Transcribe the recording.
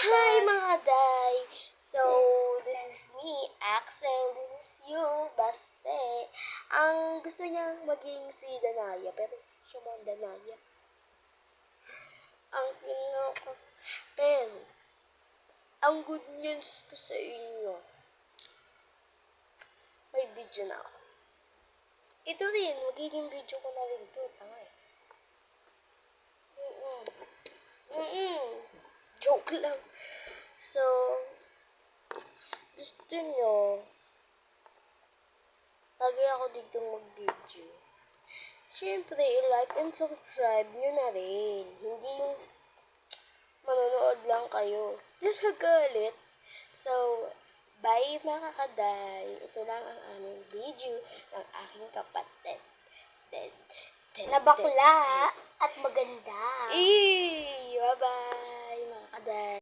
Hi mga day! So, this is me, Axel. This is you, Baste. Ang gusto niyang maging si Danaya, pero siya mo ang Danaya. Pero, ang good news ko sa inyo, may video na ako. Ito rin, magiging video ko na rin ito. Tanga eh. Joke lang. So, gusto nyo, lagi ako dito mag-video. Siyempre, i-like and subscribe nyo na rin. Hindi yung manonood lang kayo. Nagagalit. So, bye mga kaday. Ito lang ang aming video ng aking kapatid. Na bakla at maganda. Bye-bye mga kaday.